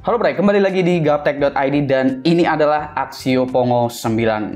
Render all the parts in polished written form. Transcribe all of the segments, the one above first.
Halo Bray, kembali lagi di gaptek.id dan ini adalah Axio Pongo 960.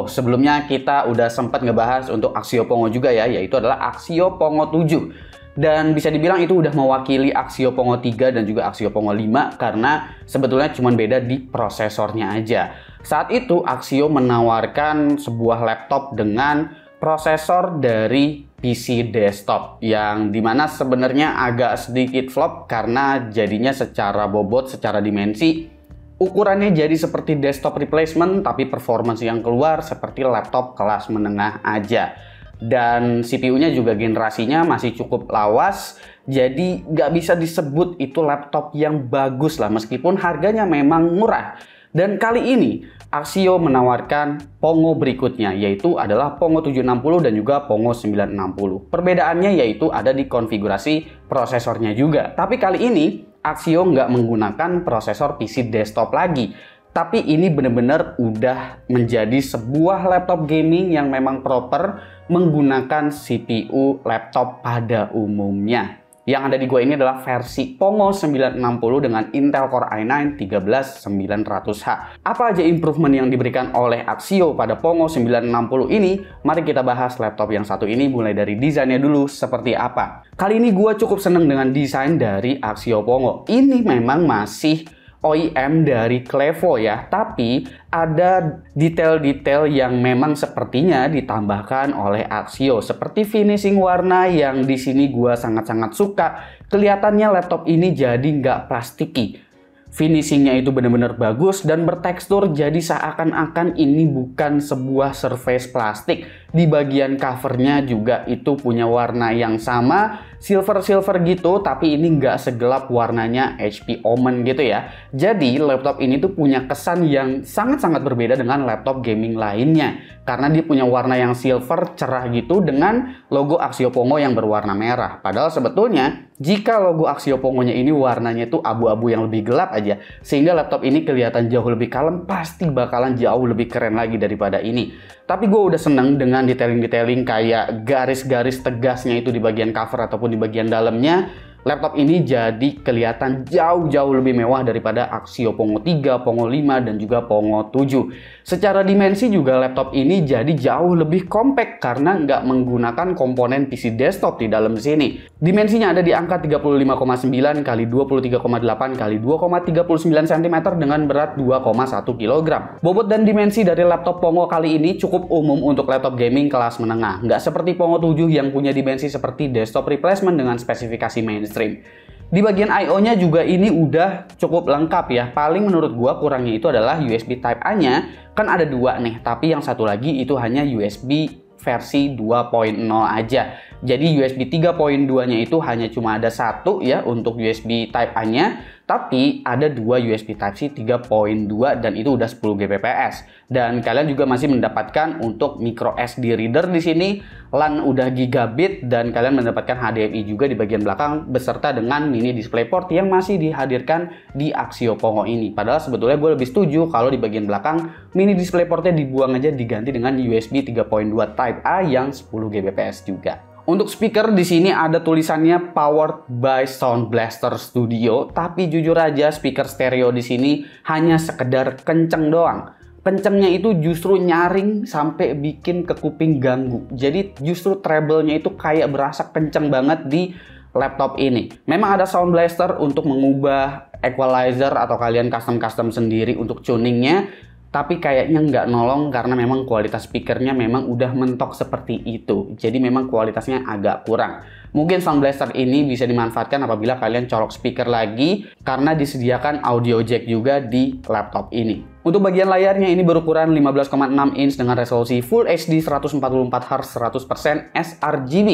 Sebelumnya kita udah sempat ngebahas untuk Axio Pongo juga ya, yaitu adalah Axio Pongo 7. Dan bisa dibilang itu udah mewakili Axio Pongo 3 dan juga Axio Pongo 5 karena sebetulnya cuma beda di prosesornya aja. Saat itu Axio menawarkan sebuah laptop dengan prosesor dari PC desktop yang dimana sebenarnya agak sedikit flop karena jadinya secara bobot, secara dimensi ukurannya jadi seperti desktop replacement tapi performance yang keluar seperti laptop kelas menengah aja. Dan CPU-nya juga generasinya masih cukup lawas, jadi nggak bisa disebut itu laptop yang bagus lah meskipun harganya memang murah. Dan kali ini Axio menawarkan Pongo berikutnya, yaitu adalah Pongo 760 dan juga Pongo 960. Perbedaannya yaitu ada di konfigurasi prosesornya juga. Tapi kali ini Axio nggak menggunakan prosesor PC desktop lagi. Tapi ini benar-benar udah menjadi sebuah laptop gaming yang memang proper menggunakan CPU laptop pada umumnya. Yang ada di gua ini adalah versi Pongo 960 dengan Intel Core i9 13900H. Apa aja improvement yang diberikan oleh Axio pada Pongo 960 ini? Mari kita bahas laptop yang satu ini mulai dari desainnya dulu seperti apa. Kali ini gua cukup seneng dengan desain dari Axio Pongo. Ini memang masih OEM dari Clevo ya, tapi ada detail-detail yang memang sepertinya ditambahkan oleh Axio, seperti finishing warna yang di sini gua sangat-sangat suka. Kelihatannya laptop ini jadi nggak plastiki. Finishingnya itu benar-benar bagus dan bertekstur, jadi seakan-akan ini bukan sebuah surface plastik. Di bagian covernya juga itu punya warna yang sama, silver-silver gitu, tapi ini nggak segelap warnanya HP Omen gitu ya. Jadi laptop ini tuh punya kesan yang sangat-sangat berbeda dengan laptop gaming lainnya. Karena dia punya warna yang silver cerah gitu dengan logo Axio Pongo yang berwarna merah. Padahal sebetulnya jika logo Axio Pongo-nya ini warnanya tuh abu-abu yang lebih gelap aja, sehingga laptop ini kelihatan jauh lebih kalem, pasti bakalan jauh lebih keren lagi daripada ini. Tapi gue udah seneng dengan detailing-detailing kayak garis-garis tegasnya itu di bagian cover ataupun di bagian dalamnya. Laptop ini jadi kelihatan jauh-jauh lebih mewah daripada Axio Pongo 3, Pongo 5, dan juga Pongo 7. Secara dimensi juga laptop ini jadi jauh lebih compact karena nggak menggunakan komponen PC desktop di dalam sini. Dimensinya ada di angka 35,9 x 23,8 x 2,39 cm dengan berat 2,1 kg. Bobot dan dimensi dari laptop Pongo kali ini cukup umum untuk laptop gaming kelas menengah. Nggak seperti Pongo 7 yang punya dimensi seperti desktop replacement dengan spesifikasi mainstream. Di bagian I/O-nya juga ini udah cukup lengkap ya. Paling menurut gua kurangnya itu adalah USB Type-A-nya. Kan ada dua nih, tapi yang satu lagi itu hanya USB versi 2.0 aja. Jadi USB 3.2-nya itu hanya cuma ada satu ya untuk USB Type-A-nya, tapi ada dua USB Type-C 3.2 dan itu udah 10 Gbps. Dan kalian juga masih mendapatkan untuk micro SD reader di sini, LAN udah gigabit dan kalian mendapatkan HDMI juga di bagian belakang beserta dengan mini DisplayPort yang masih dihadirkan di Axio Pongo ini. Padahal sebetulnya gue lebih setuju kalau di bagian belakang mini DisplayPort-nya dibuang aja diganti dengan USB 3.2 Type-A yang 10 Gbps juga. Untuk speaker di sini ada tulisannya Powered by Sound Blaster Studio, tapi jujur aja speaker stereo di sini hanya sekedar kenceng doang. Kencengnya itu justru nyaring sampai bikin ke kuping ganggu. Jadi justru treble-nya itu kayak berasa kenceng banget di laptop ini. Memang ada Sound Blaster untuk mengubah equalizer atau kalian custom sendiri untuk tuningnya. Tapi kayaknya nggak nolong karena memang kualitas speakernya memang udah mentok seperti itu. Jadi memang kualitasnya agak kurang. Mungkin Sound Blaster ini bisa dimanfaatkan apabila kalian colok speaker lagi karena disediakan audio jack juga di laptop ini. Untuk bagian layarnya ini berukuran 15,6 inch dengan resolusi Full HD 144Hz 100% sRGB.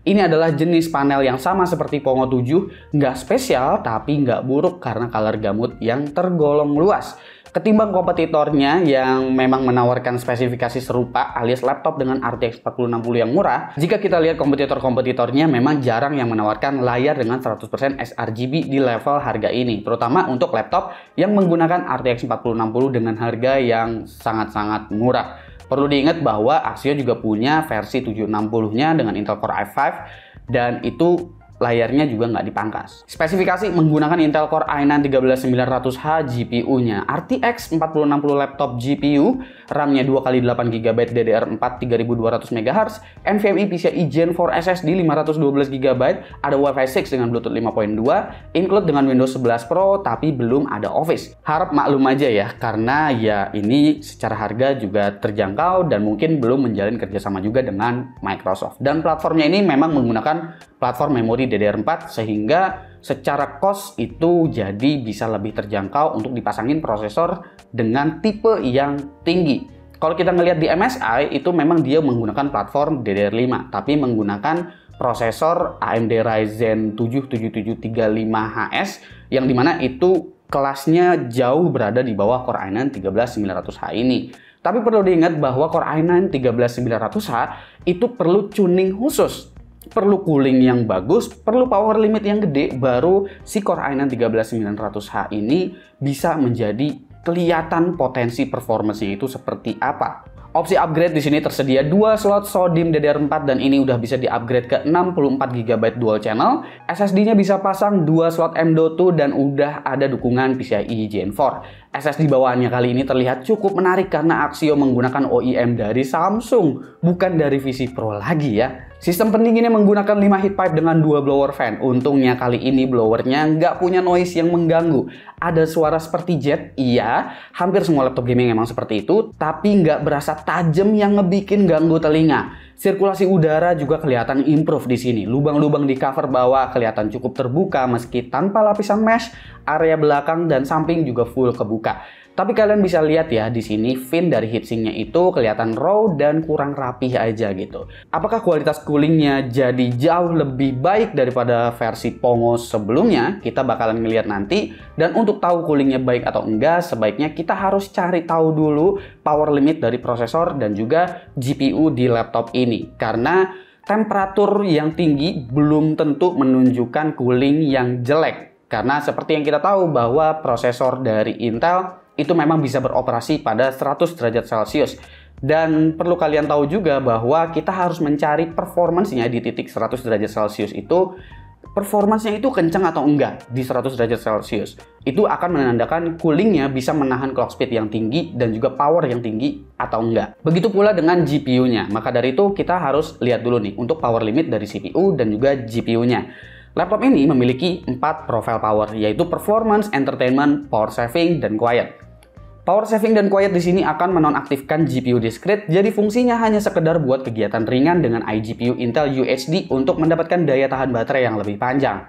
Ini adalah jenis panel yang sama seperti Pongo 7, nggak spesial tapi nggak buruk karena color gamut yang tergolong luas. Ketimbang kompetitornya yang memang menawarkan spesifikasi serupa alias laptop dengan RTX 4060 yang murah, jika kita lihat kompetitor-kompetitornya memang jarang yang menawarkan layar dengan 100% sRGB di level harga ini, terutama untuk laptop yang menggunakan RTX 4060 dengan harga yang sangat-sangat murah. Perlu diingat bahwa Axio juga punya versi 760-nya dengan Intel Core i5 dan itu layarnya juga nggak dipangkas. Spesifikasi menggunakan Intel Core i9 13900H GPU-nya, RTX 4060 laptop GPU, RAM-nya 2x8GB DDR4 3200 MHz, NVMe PCIe Gen 4 SSD 512GB, ada Wi-Fi 6 dengan Bluetooth 5.2, include dengan Windows 11 Pro, tapi belum ada Office. Harap maklum aja ya, karena ya ini secara harga juga terjangkau dan mungkin belum menjalin kerjasama juga dengan Microsoft. Dan platformnya ini memang menggunakan platform memori DDR4 sehingga secara cost itu jadi bisa lebih terjangkau untuk dipasangin prosesor dengan tipe yang tinggi. Kalau kita ngelihat di MSI itu memang dia menggunakan platform DDR5 tapi menggunakan prosesor AMD Ryzen 7 7735HS yang dimana itu kelasnya jauh berada di bawah Core i9 13900H ini. Tapi perlu diingat bahwa Core i9 13900H itu perlu tuning khusus. Perlu cooling yang bagus, perlu power limit yang gede, baru si Core i9 13900H ini bisa menjadi kelihatan potensi performance-nya itu seperti apa. Opsi upgrade di sini tersedia 2 slot SODIMM DDR4 dan ini udah bisa di-upgrade ke 64GB dual channel. SSD-nya bisa pasang 2 slot M.2 dan udah ada dukungan PCIe Gen 4. SSD bawaannya kali ini terlihat cukup menarik karena Axio menggunakan OEM dari Samsung, bukan dari VC Pro lagi ya. Sistem pendinginnya menggunakan 5 heat pipe dengan 2 blower fan. Untungnya kali ini blowernya nggak punya noise yang mengganggu. Ada suara seperti jet, iya. Hampir semua laptop gaming emang seperti itu, tapi nggak berasa tajam yang ngebikin ganggu telinga. Sirkulasi udara juga kelihatan improve di sini. Lubang-lubang di cover bawah kelihatan cukup terbuka meski tanpa lapisan mesh. Area belakang dan samping juga full kebuka. Tapi kalian bisa lihat ya di sini fin dari heatsinknya itu kelihatan raw dan kurang rapih aja gitu. Apakah kualitas coolingnya jadi jauh lebih baik daripada versi Pongo sebelumnya? Kita bakalan ngeliat nanti. Dan untuk tahu coolingnya baik atau enggak, sebaiknya kita harus cari tahu dulu power limit dari prosesor dan juga GPU di laptop ini. Karena temperatur yang tinggi belum tentu menunjukkan cooling yang jelek. Karena seperti yang kita tahu bahwa prosesor dari Intel itu memang bisa beroperasi pada 100 derajat Celcius. Dan perlu kalian tahu juga bahwa kita harus mencari performance-nya di titik 100 derajat Celcius itu. Performance-nya itu kencang atau enggak di 100 derajat Celcius. Itu akan menandakan coolingnya bisa menahan clock speed yang tinggi dan juga power yang tinggi atau enggak. Begitu pula dengan GPU-nya. Maka dari itu kita harus lihat dulu nih untuk power limit dari CPU dan juga GPU-nya. Laptop ini memiliki 4 profile power, yaitu Performance, Entertainment, Power Saving, dan Quiet. Power Saving dan Quiet di sini akan menonaktifkan GPU Discrete, jadi fungsinya hanya sekedar buat kegiatan ringan dengan iGPU Intel UHD untuk mendapatkan daya tahan baterai yang lebih panjang.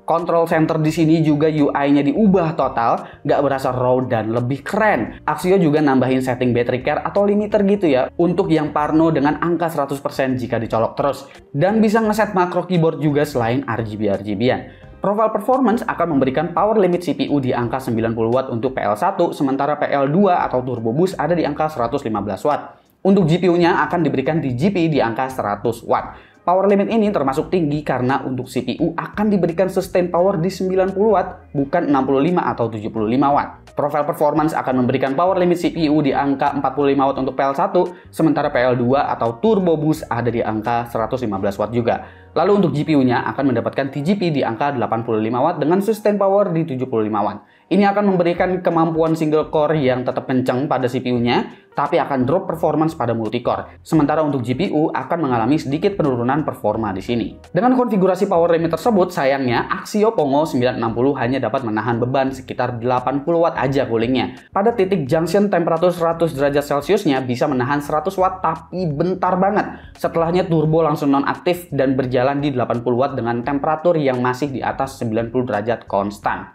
Control Center di sini juga UI-nya diubah total, nggak berasa raw dan lebih keren. Axio juga nambahin setting battery care atau limiter gitu ya, untuk yang parno dengan angka 100% jika dicolok terus. Dan bisa ngeset makro keyboard juga selain RGB-RGB-an. Profile Performance akan memberikan power limit CPU di angka 90 Watt untuk PL1, sementara PL2 atau Turbo Boost ada di angka 115 Watt. Untuk GPU-nya akan diberikan DGP di angka 100 Watt. Power limit ini termasuk tinggi karena untuk CPU akan diberikan sustain power di 90 Watt, bukan 65 atau 75 Watt. Profile Performance akan memberikan power limit CPU di angka 45 Watt untuk PL1, sementara PL2 atau Turbo Boost ada di angka 115 Watt juga. Lalu untuk GPU-nya akan mendapatkan TGP di angka 85 Watt dengan sustain power di 75 Watt. Ini akan memberikan kemampuan single core yang tetap kencang pada CPU-nya, tapi akan drop performance pada multicore. Sementara untuk GPU akan mengalami sedikit penurunan performa di sini. Dengan konfigurasi power limit tersebut, sayangnya Axio Pongo 960 hanya dapat menahan beban sekitar 80 Watt aja coolingnya. Pada titik junction temperatur 100 derajat Celciusnya bisa menahan 100 Watt tapi bentar banget. Setelahnya turbo langsung nonaktif dan berjalan di 80 Watt dengan temperatur yang masih di atas 90 derajat konstan.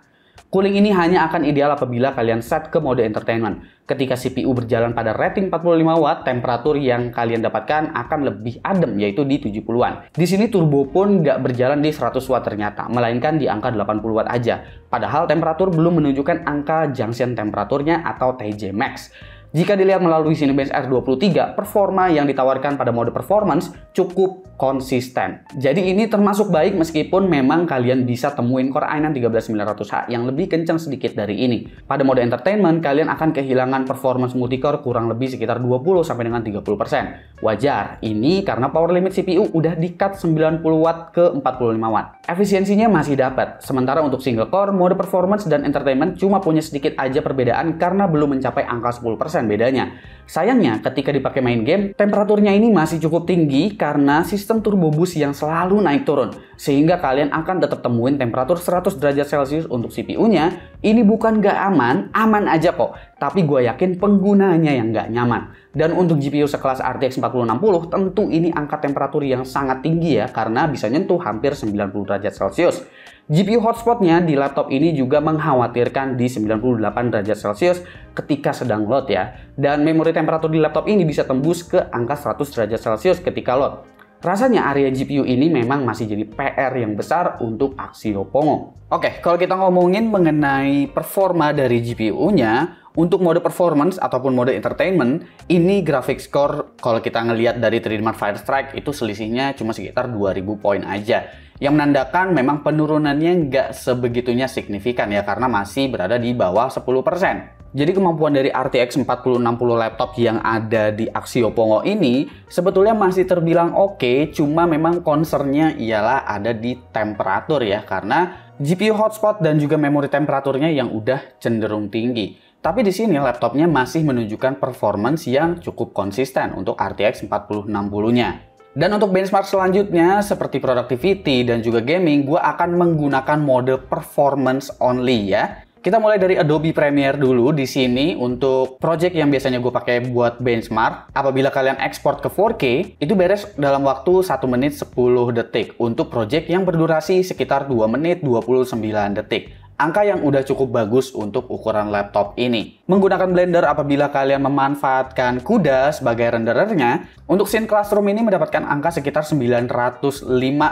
Cooling ini hanya akan ideal apabila kalian set ke mode entertainment. Ketika CPU berjalan pada rating 45 Watt, temperatur yang kalian dapatkan akan lebih adem, yaitu di 70-an. Di sini turbo pun nggak berjalan di 100 Watt ternyata, melainkan di angka 80 Watt aja. Padahal temperatur belum menunjukkan angka junction temperaturnya atau TJ Max. Jika dilihat melalui Cinebench R23, performa yang ditawarkan pada mode performance cukup konsisten. Jadi ini termasuk baik meskipun memang kalian bisa temuin Core i9 13900H yang lebih kencang sedikit dari ini. Pada mode entertainment, kalian akan kehilangan performance multicore kurang lebih sekitar 20 sampai dengan 30%. Wajar, ini karena power limit CPU udah di-cut 90 watt ke 45 watt. Efisiensinya masih dapat. Sementara untuk single core, mode performance dan entertainment cuma punya sedikit aja perbedaan karena belum mencapai angka 10% bedanya. Sayangnya, ketika dipakai main game, temperaturnya ini masih cukup tinggi karena sistem turbo boost yang selalu naik turun. Sehingga kalian akan tetap temuin temperatur 100 derajat Celcius untuk CPU-nya. Ini bukan nggak aman, aman aja kok. Tapi gue yakin penggunanya yang nggak nyaman. Dan untuk GPU sekelas RTX 4060, tentu ini angka temperatur yang sangat tinggi ya, karena bisa nyentuh hampir 90 derajat Celcius. GPU hotspotnya di laptop ini juga mengkhawatirkan di 98 derajat Celcius ketika sedang load ya. Dan memori temperatur di laptop ini bisa tembus ke angka 100 derajat Celcius ketika load. Rasanya area GPU ini memang masih jadi PR yang besar untuk Axio Pongo. Oke, kalau kita ngomongin mengenai performa dari GPU-nya, untuk mode performance ataupun mode entertainment, ini graphics score kalau kita ngelihat dari 3D Mark Firestrike itu selisihnya cuma sekitar 2000 poin aja. Yang menandakan memang penurunannya nggak sebegitunya signifikan ya, karena masih berada di bawah 10%. Jadi kemampuan dari RTX 4060 laptop yang ada di Axio Pongo ini sebetulnya masih terbilang oke, cuma memang concernnya ialah ada di temperatur ya, karena GPU hotspot dan juga memori temperaturnya yang udah cenderung tinggi. Tapi di sini laptopnya masih menunjukkan performance yang cukup konsisten untuk RTX 4060-nya. Dan untuk benchmark selanjutnya seperti productivity dan juga gaming, gue akan menggunakan mode performance only ya. Kita mulai dari Adobe Premiere dulu di sini untuk project yang biasanya gue pakai buat benchmark. Apabila kalian ekspor ke 4K, itu beres dalam waktu 1 menit 10 detik untuk project yang berdurasi sekitar 2 menit 29 detik. Angka yang udah cukup bagus untuk ukuran laptop ini. Menggunakan Blender apabila kalian memanfaatkan CUDA sebagai renderernya, untuk Scene Classroom ini mendapatkan angka sekitar 905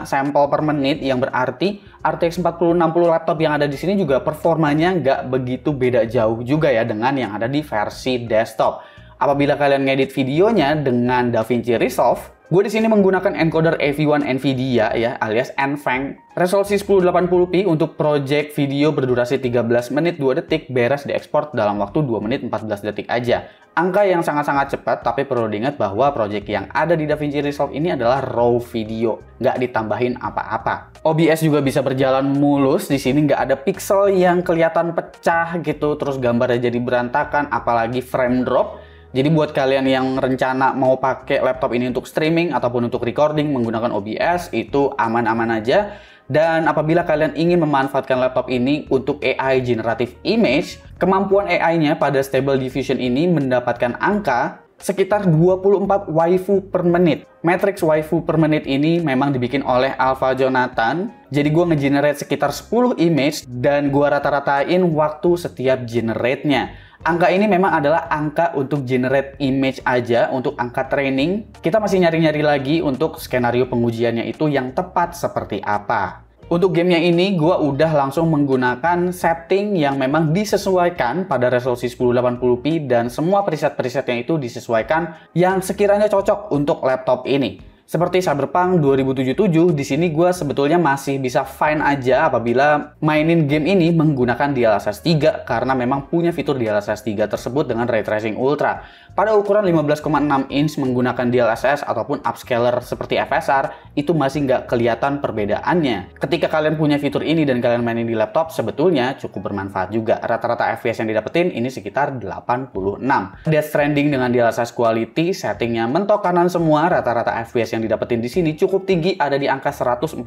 sampel per menit, yang berarti RTX 4060 laptop yang ada di sini juga performanya nggak begitu beda jauh juga ya dengan yang ada di versi desktop. Apabila kalian ngedit videonya dengan DaVinci Resolve, gue di sini menggunakan encoder AV1 NVIDIA ya, alias NVENC. Resolusi 1080p untuk project video berdurasi 13 menit 2 detik, beres diekspor dalam waktu 2 menit 14 detik aja. Angka yang sangat-sangat cepat, tapi perlu diingat bahwa project yang ada di DaVinci Resolve ini adalah raw video, nggak ditambahin apa-apa. OBS juga bisa berjalan mulus, di sini nggak ada pixel yang kelihatan pecah gitu, terus gambarnya jadi berantakan, apalagi frame drop. Jadi buat kalian yang rencana mau pakai laptop ini untuk streaming ataupun untuk recording menggunakan OBS, itu aman-aman aja. Dan apabila kalian ingin memanfaatkan laptop ini untuk AI Generative Image, kemampuan AI-nya pada Stable Diffusion ini mendapatkan angka sekitar 24 waifu per menit. Matrix waifu per menit ini memang dibikin oleh Alpha Jonathan. Jadi gue ngegenerate sekitar 10 image dan gue rata-ratain waktu setiap generate-nya. Angka ini memang adalah angka untuk generate image aja. Untuk angka training, kita masih nyari-nyari lagi untuk skenario pengujiannya itu yang tepat seperti apa. Untuk gamenya ini, gue udah langsung menggunakan setting yang memang disesuaikan pada resolusi 1080p dan semua preset-presetnya itu disesuaikan yang sekiranya cocok untuk laptop ini. Seperti Cyberpunk 2077, di sini gue sebetulnya masih bisa fine aja apabila mainin game ini menggunakan DLSS 3 karena memang punya fitur DLSS 3 tersebut dengan Ray Tracing Ultra. Pada ukuran 15,6 inch menggunakan DLSS ataupun upscaler seperti FSR, itu masih nggak kelihatan perbedaannya. Ketika kalian punya fitur ini dan kalian mainin di laptop, sebetulnya cukup bermanfaat juga. Rata-rata FPS yang didapetin ini sekitar 86. Death Stranding dengan DLSS Quality, settingnya mentok kanan semua, rata-rata FPS yang didapetin di sini cukup tinggi, ada di angka 145,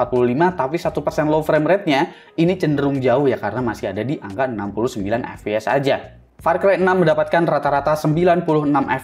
tapi 1% low frame rate-nya ini cenderung jauh ya karena masih ada di angka 69 FPS aja. Far Cry 6 mendapatkan rata-rata 96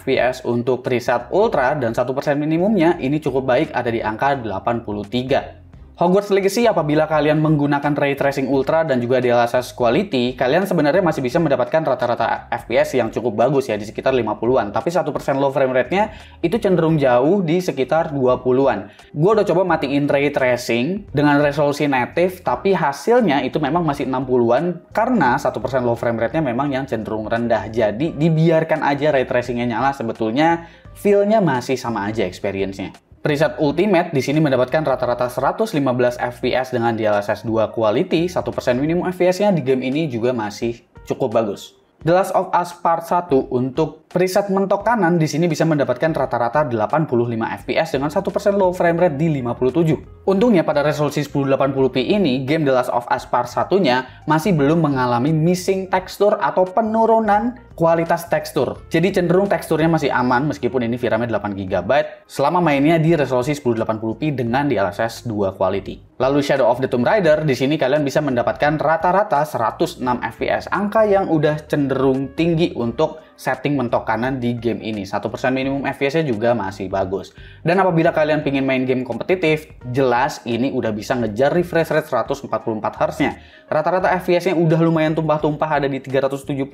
FPS untuk preset Ultra dan 1% minimumnya ini cukup baik, ada di angka 83. Hogwarts Legacy apabila kalian menggunakan Ray Tracing Ultra dan juga DLSS Quality, kalian sebenarnya masih bisa mendapatkan rata-rata FPS yang cukup bagus ya, di sekitar 50-an. Tapi 1% low frame rate-nya itu cenderung jauh di sekitar 20-an. Gue udah coba matiin Ray Tracing dengan resolusi native, tapi hasilnya itu memang masih 60-an karena 1% low frame rate-nya memang yang cenderung rendah. Jadi dibiarkan aja Ray Tracing-nya nyala, sebetulnya feel-nya masih sama aja experience-nya. Preset Ultimate di sini mendapatkan rata-rata 115 FPS dengan DLSS 2 quality, 1% minimum FPS-nya di game ini juga masih cukup bagus. The Last of Us Part 1 untuk preset mentok kanan di sini bisa mendapatkan rata-rata 85 FPS dengan 1% low frame rate di 57. Untungnya pada resolusi 1080p ini, game The Last of Us Part 1-nya masih belum mengalami missing tekstur atau penurunan kualitas tekstur. Jadi cenderung teksturnya masih aman meskipun ini VRAM-nya 8GB selama mainnya di resolusi 1080p dengan DLSS 2 quality. Lalu Shadow of the Tomb Raider, di sini kalian bisa mendapatkan rata-rata 106 FPS, angka yang udah cenderung tinggi untuk setting mentok kanan di game ini. 1% minimum FPS-nya juga masih bagus. Dan apabila kalian pingin main game kompetitif, jelas ini udah bisa ngejar refresh rate 144Hz-nya. Rata-rata FPS-nya udah lumayan tumpah-tumpah ada di 370,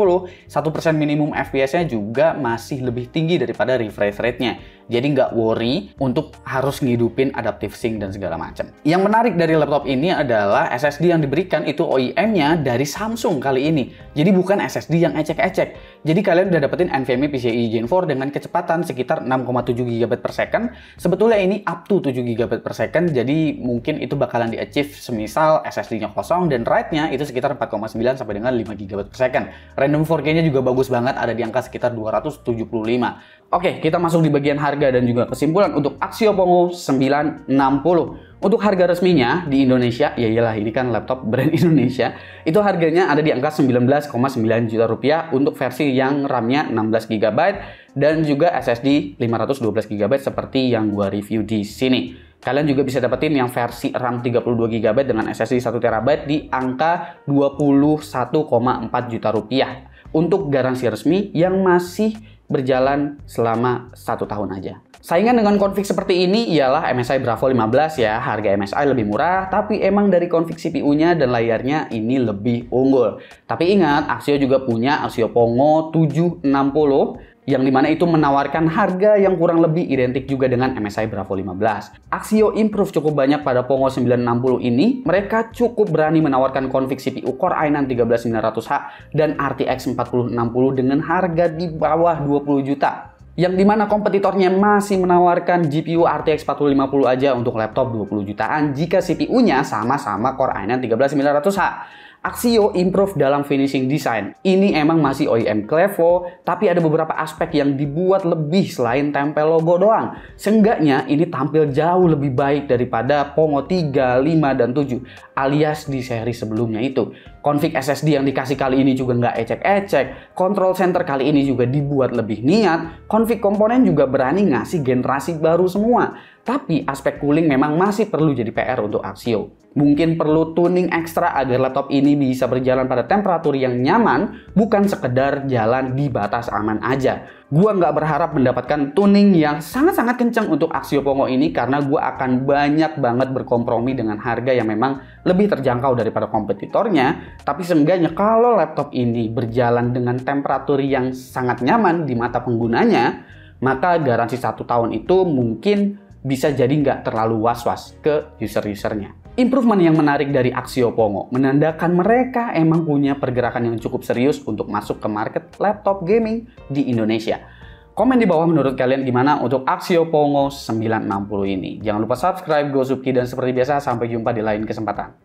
1% minimum FPS-nya juga masih lebih tinggi daripada refresh rate-nya. Jadi nggak worry untuk harus ngidupin adaptive sync dan segala macam. Yang menarik dari laptop ini adalah SSD yang diberikan itu OEM-nya dari Samsung kali ini. Jadi bukan SSD yang ecek-ecek. Jadi kalian udah dapetin NVMe PCIe Gen 4 dengan kecepatan sekitar 6,7 GB per second. Sebetulnya ini up to 7 GB per second, jadi mungkin itu bakalan di-achieve semisal SSD-nya kosong dan write-nya itu sekitar 4,9 sampai dengan 5 GB per second. Random 4K-nya juga bagus banget, ada di angka sekitar 275. Oke, kita masuk di bagian harga dan juga kesimpulan untuk Axio Pongo 960. Untuk harga resminya di Indonesia, ya iyalah ini kan laptop brand Indonesia, itu harganya ada di angka 19,9 juta rupiah untuk versi yang RAM-nya 16 GB dan juga SSD 512 GB seperti yang gua review di sini. Kalian juga bisa dapetin yang versi RAM 32 GB dengan SSD 1 TB di angka 21,4 juta rupiah untuk garansi resmi yang masih berjalan selama 1 tahun aja. Saingan dengan config seperti ini ialah MSI Bravo 15 ya, harga MSI lebih murah, tapi emang dari config CPU-nya dan layarnya ini lebih unggul. Tapi ingat, Axio juga punya Axio Pongo 760, yang dimana itu menawarkan harga yang kurang lebih identik juga dengan MSI Bravo 15. Axio improve cukup banyak pada Pongo 960 ini, mereka cukup berani menawarkan config CPU Core i9 13900H dan RTX 4060 dengan harga di bawah 20 juta. Yang dimana kompetitornya masih menawarkan GPU RTX 4050 aja untuk laptop 20 jutaan jika CPU-nya sama-sama Core i9 13900H. Axio improve dalam finishing design. Ini emang masih OEM Clevo, tapi ada beberapa aspek yang dibuat lebih selain tempel logo doang. Seenggaknya ini tampil jauh lebih baik daripada Pongo 3, 5, dan 7, alias di seri sebelumnya itu. Config SSD yang dikasih kali ini juga nggak ecek-ecek, control center kali ini juga dibuat lebih niat, config komponen juga berani ngasih generasi baru semua. Tapi aspek cooling memang masih perlu jadi PR untuk Axio. Mungkin perlu tuning ekstra agar laptop ini bisa berjalan pada temperatur yang nyaman, bukan sekedar jalan di batas aman aja. Gua nggak berharap mendapatkan tuning yang sangat-sangat kencang untuk Axio Pongo ini karena gua akan banyak banget berkompromi dengan harga yang memang lebih terjangkau daripada kompetitornya. Tapi seenggaknya kalau laptop ini berjalan dengan temperatur yang sangat nyaman di mata penggunanya, maka garansi 1 tahun itu mungkin bisa jadi nggak terlalu was-was ke user-usernya. Improvement yang menarik dari Axio Pongo menandakan mereka emang punya pergerakan yang cukup serius untuk masuk ke market laptop gaming di Indonesia. Komen di bawah menurut kalian gimana untuk Axio Pongo 960 ini. Jangan lupa subscribe, Gozubki, dan seperti biasa sampai jumpa di lain kesempatan.